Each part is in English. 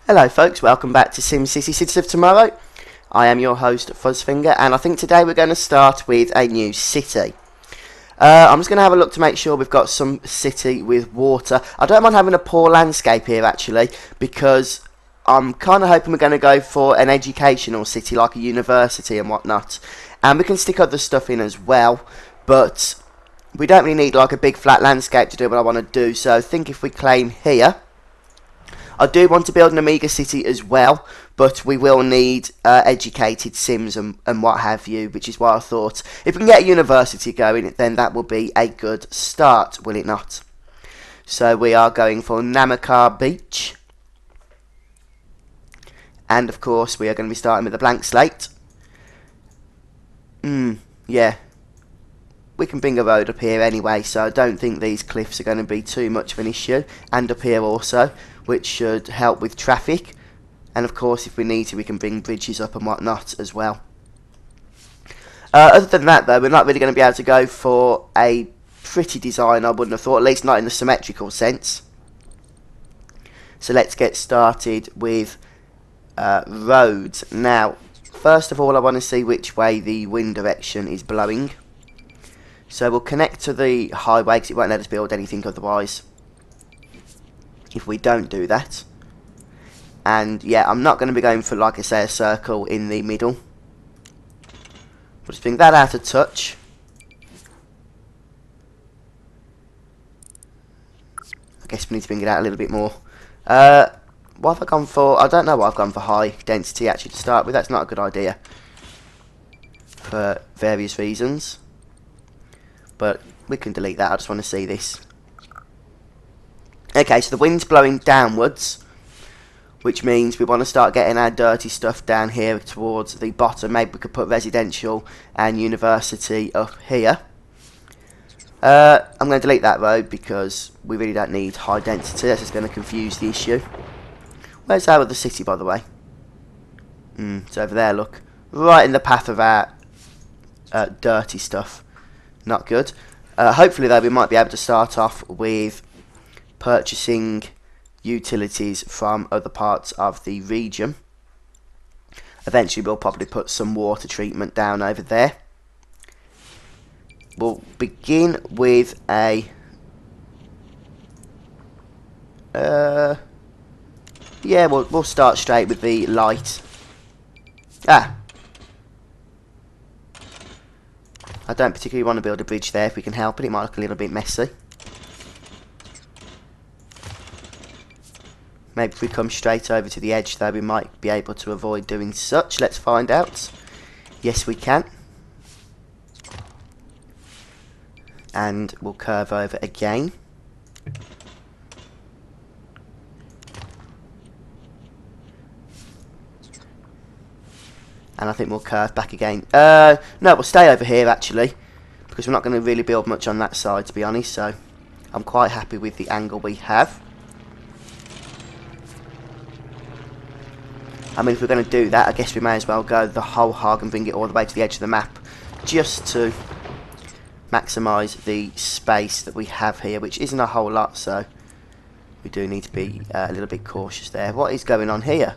Hello folks, welcome back to Simcity Cities of Tomorrow. I am your host Fuzzfinger, and I think today we're going to start with a new city. I'm just going to have a look to make sure we've got some city with water. I don't mind having a poor landscape here actually, because I'm kind of hoping we're going to go for an educational city like a university and whatnot. And we can stick other stuff in as well, but we don't really need like a big flat landscape to do what I want to do. So I think if we claim here, I do want to build an Amiga city as well, but we will need educated Sims and what have you, which is why I thought if we can get a university going, then that will be a good start, will it not? So we are going for Namakar Beach. And of course we are going to be starting with a blank slate. Yeah. We can bring a road up here anyway, so I don't think these cliffs are going to be too much of an issue. And up here also, which should help with traffic. And of course, if we need to, we can bring bridges up and whatnot as well. Other than that, though, we're not really going to be able to go for a pretty design, I wouldn't have thought, at least not in the symmetrical sense. So let's get started with roads. Now, first of all, I want to see which way the wind direction is blowing. So we'll connect to the highway because it won't let us build anything otherwise if we don't do that. And yeah, I'm not going to be going for, like I say, a circle in the middle. We'll just bring that out of touch. I guess we need to bring it out a little bit more. What have I gone for? I don't know what I've gone for high density actually to start with. That's not a good idea for various reasons. But we can delete that, I just want to see this. Okay, so the wind's blowing downwards, which means we want to start getting our dirty stuff down here towards the bottom. Maybe we could put residential and university up here. I'm going to delete that road because we really don't need high density. That's just going to confuse the issue. Where's our other city, by the way? It's over there, look. Right in the path of our dirty stuff. Not good. Hopefully, though, we might be able to start off with purchasing utilities from other parts of the region. Eventually, we'll probably put some water treatment down over there. We'll begin with a... yeah, we'll start straight with the light. I don't particularly want to build a bridge there if we can help it. It might look a little bit messy. Maybe if we come straight over to the edge though, we might be able to avoid doing such. Let's find out. Yes, we can. And we'll curve over again. And I think we'll curve back again. No, we'll stay over here actually, because we're not going to really build much on that side, to be honest. So I'm quite happy with the angle we have. I mean, if we're going to do that, I guess we may as well go the whole hog and bring it all the way to the edge of the map, just to maximise the space that we have here, which isn't a whole lot. So we do need to be a little bit cautious there. What is going on here?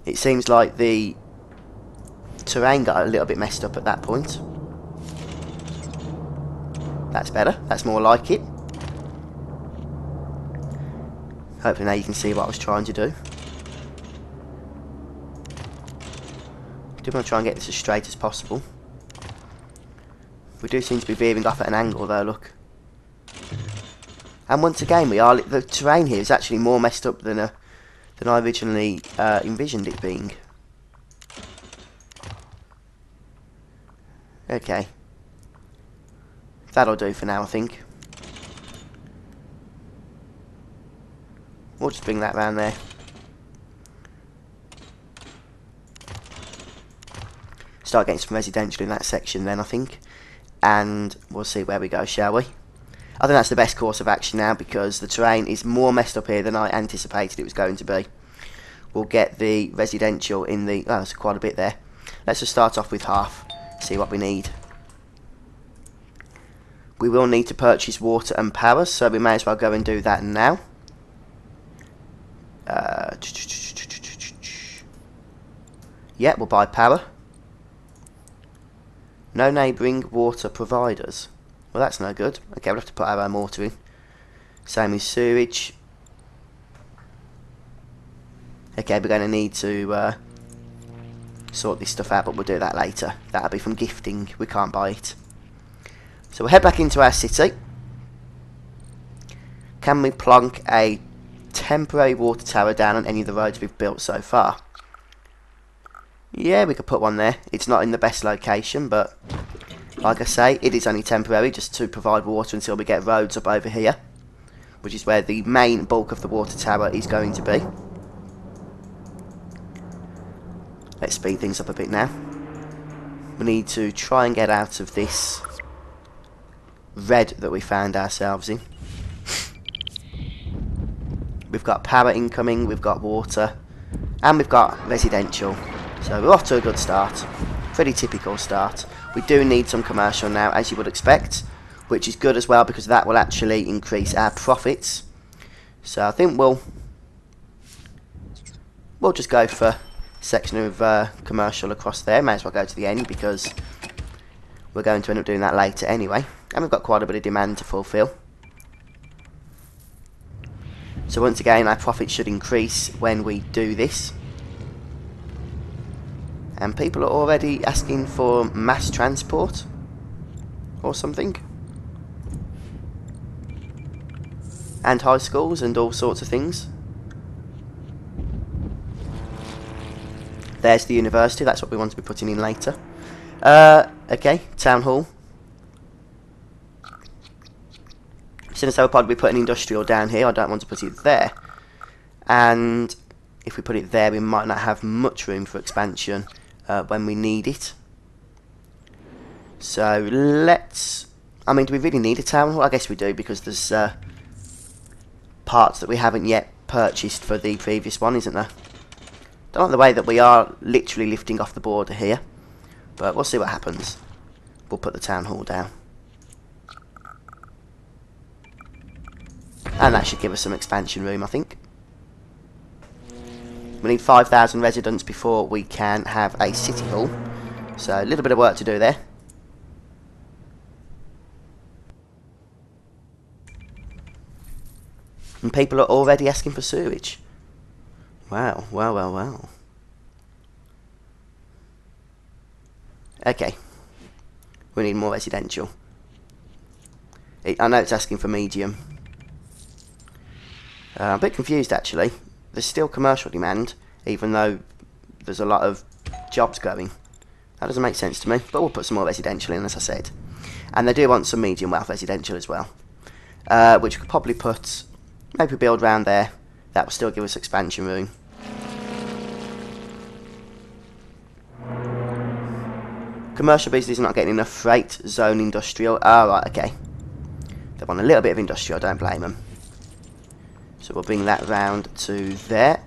It seems like the terrain got a little bit messed up at that point. That's better. That's more like it. Hopefully now you can see what I was trying to do. I do want to try and get this as straight as possible. We do seem to be veering off at an angle though, look. And once again, the terrain here is actually more messed up than I originally envisioned it being. Okay. That'll do for now, I think. We'll just bring that round there. Start getting some residential in that section then, I think. And we'll see where we go, shall we? I think that's the best course of action now, because the terrain is more messed up here than I anticipated it was going to be. We'll get the residential in the... oh, there's quite a bit there. Let's just start off with half, see what we need. we will need to purchase water and power, so we may as well go and do that now. Yeah, we'll buy power. No neighbouring water providers. Well, that's no good. Okay, we'll have to put our own water in. Same as sewage. Okay, we're going to need to sort this stuff out, but we'll do that later. That'll be from gifting. We can't buy it. So we'll head back into our city. Can we plonk a temporary water tower down on any of the roads we've built so far? Yeah, we could put one there. It's not in the best location, but like I say, it is only temporary, just to provide water until we get roads up over here, which is where the main bulk of the water tower is going to be. Let's speed things up a bit now. We need to try and get out of this red that we found ourselves in. We've got power incoming, we've got water, and we've got residential. So we're off to a good start. Pretty typical start. We do need some commercial now, as you would expect, which is good as well because that will actually increase our profits. So I think we'll just go for a section of commercial across there. May as well go to the end because we're going to end up doing that later anyway. And we've got quite a bit of demand to fulfill. So once again, our profits should increase when we do this. And people are already asking for mass transport or something. And high schools and all sorts of things. There's the university, that's what we want to be putting in later. Okay, town hall. Since I will probably be putting industrial down here, I don't want to put it there. And if we put it there, we might not have much room for expansion when we need it. So let's... I mean, do we really need a town hall? I guess we do, because there's parts that we haven't yet purchased for the previous one, isn't there? Don't like the way that we are literally lifting off the border here, but we'll see what happens. We'll put the town hall down. And that should give us some expansion room, I think. We need 5,000 residents before we can have a city hall. So a little bit of work to do there. And people are already asking for sewage. Wow, wow, wow, wow. Okay. We need more residential. I know it's asking for medium. I'm a bit confused actually. There's still commercial demand, even though there's a lot of jobs going. That doesn't make sense to me, but we'll put some more residential in, as I said. And they do want some medium wealth residential as well. Which we could probably put, maybe build round there. That will still give us expansion room. Commercial business is not getting enough freight, zone industrial. Oh, right, okay. They want a little bit of industrial, I don't blame them. So we'll bring that round to there.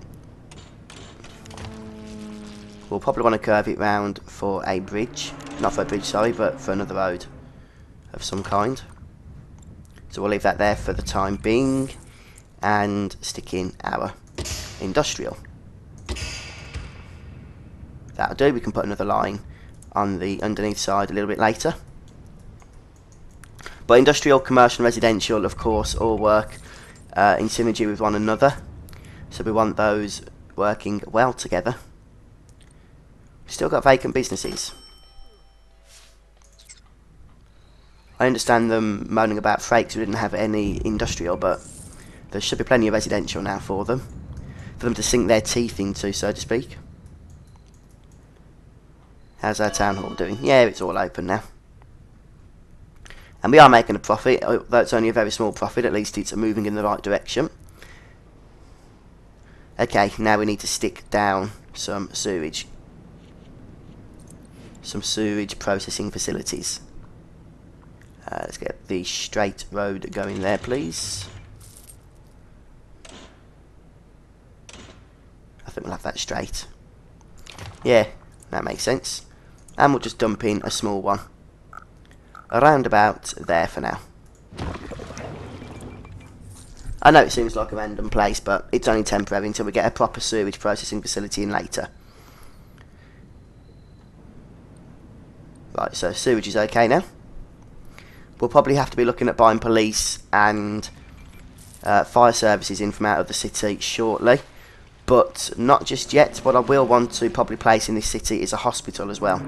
We'll probably want to curve it round for a bridge. Not for a bridge, sorry, but for another road of some kind. So we'll leave that there for the time being. And stick in our industrial. That'll do. We can put another line on the underneath side a little bit later. But industrial, commercial and residential, of course, all work in synergy with one another. So we want those working well together. We've still got vacant businesses. I understand them moaning about freight because we didn't have any industrial, but there should be plenty of residential now for them to sink their teeth into, so to speak. How's our town hall doing? Yeah, it's all open now. And we are making a profit, although it's only a very small profit, at least it's moving in the right direction. Okay, now we need to stick down some sewage. Some sewage processing facilities. Let's get the straight road going there, please. I think we'll have that straight. Yeah, that makes sense. And we'll just dump in a small one around about there for now. I know it seems like a random place, but it's only temporary until we get a proper sewage processing facility in later. Right, so sewage is okay now. We'll probably have to be looking at buying police and fire services in from out of the city shortly, but not just yet. What I will want to probably place in this city is a hospital as well.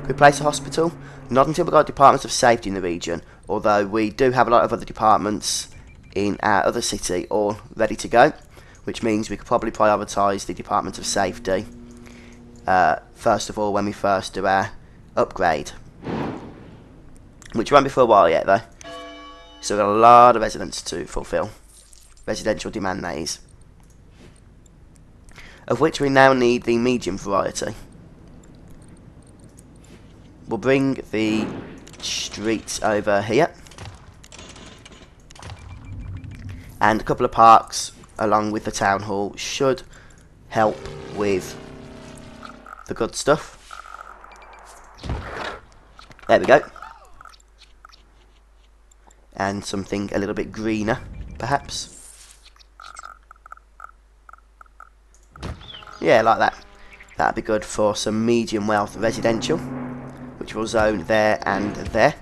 If we place a hospital, not until we've got departments of safety in the region, although we do have a lot of other departments in our other city all ready to go, which means we could probably prioritise the department of safety first of all when we first do our upgrade, which won't be for a while yet though. So we've got a lot of residents to fulfil, residential demand that is, of which we now need the medium variety. We'll bring the streets over here and a couple of parks along with the town hall should help with the good stuff. There we go. And something a little bit greener perhaps. Yeah, like that. That'd be good for some medium wealth residential, which will zone there and there.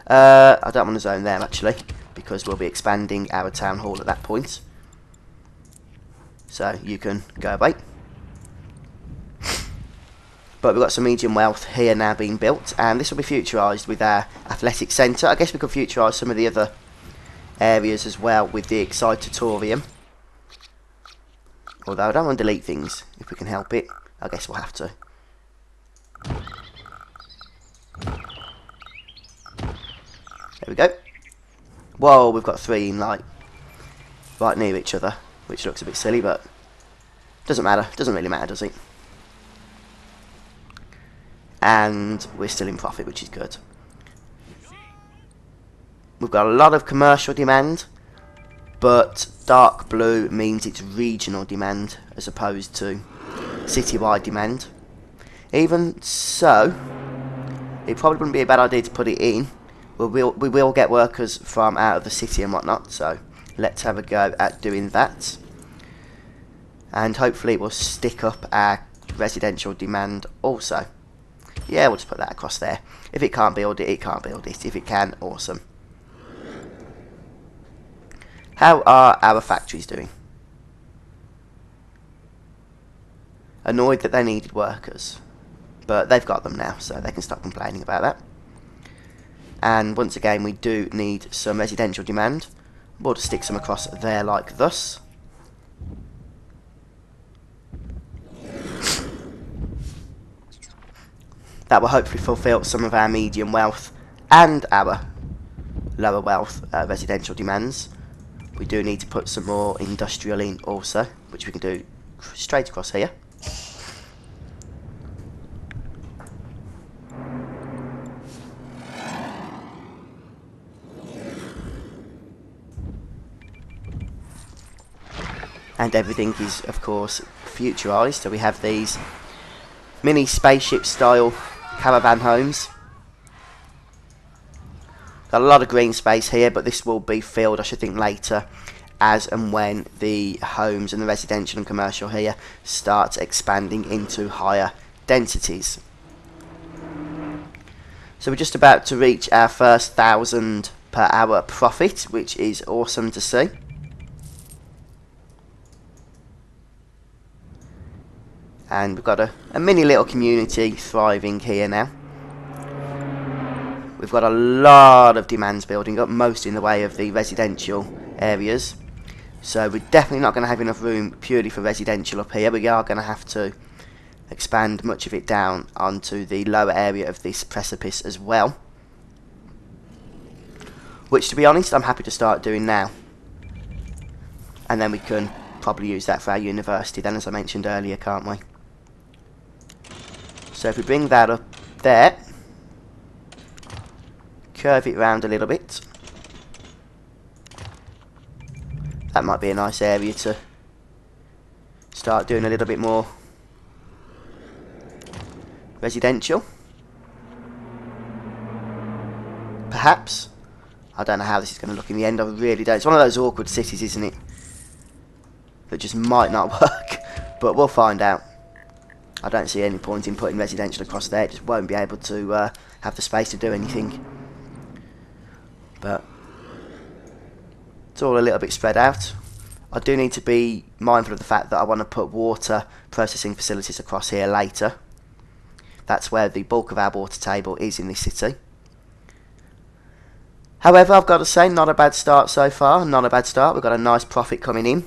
I don't want to zone there actually, because we'll be expanding our town hall at that point. So you can go away. But we've got some medium wealth here now being built, and this will be futurised with our athletic centre. I guess we could futurise some of the other areas as well with the excitatorium. Although I don't want to delete things if we can help it. I guess we'll have to. There we go. Whoa, we've got three in like right near each other, which looks a bit silly, but doesn't matter. Doesn't really matter, does it? And we're still in profit, which is good. We've got a lot of commercial demand, but dark blue means it's regional demand as opposed to citywide demand. Even so, it probably wouldn't be a bad idea to put it in. We will get workers from out of the city and whatnot, so let's have a go at doing that. And hopefully it will stick up our residential demand also. Yeah, we'll just put that across there. If it can't build it, it can't build it. If it can, awesome. How are our factories doing? Annoyed that they needed workers, but they've got them now, so they can stop complaining about that. And once again, we do need some residential demand. We'll just stick some across there like thus. That will hopefully fulfill some of our medium wealth and our lower wealth residential demands. We do need to put some more industrial in also, which we can do straight across here. And everything is, of course, futurised. So we have these mini spaceship style caravan homes. Got a lot of green space here, but this will be filled, I should think, later as and when the homes and the residential and commercial here start expanding into higher densities. So we're just about to reach our first 1,000 per hour profit, which is awesome to see. And we've got a mini little community thriving here now. We've got a lot of demands building up, most in the way of the residential areas. So we're definitely not going to have enough room purely for residential up here. We are going to have to expand much of it down onto the lower area of this precipice as well. Which, to be honest, I'm happy to start doing now. And then we can probably use that for our university then, as I mentioned earlier, can't we? So if we bring that up there, curve it round a little bit, that might be a nice area to start doing a little bit more residential. perhaps. I don't know how this is going to look in the end. I really don't. It's one of those awkward cities, isn't it? That just might not work. But we'll find out. I don't see any point in putting residential across there. It just won't be able to have the space to do anything. But it's all a little bit spread out. I do need to be mindful of the fact that I want to put water processing facilities across here later. That's where the bulk of our water table is in this city. However, I've got to say, not a bad start so far. Not a bad start. We've got a nice profit coming in.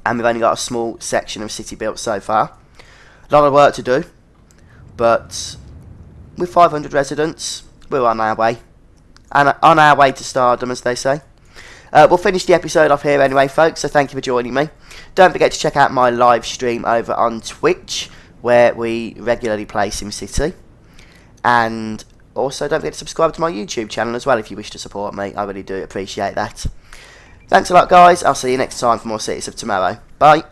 And we've only got a small section of city built so far. A lot of work to do. But with 500 residents, we're on our way. And on our way to stardom, as they say. We'll finish the episode off here anyway, folks, so thank you for joining me. Don't forget to check out my live stream over on Twitch, where we regularly play SimCity. And also don't forget to subscribe to my YouTube channel as well if you wish to support me. I really do appreciate that. Thanks a lot, guys. I'll see you next time for more Cities of Tomorrow. Bye.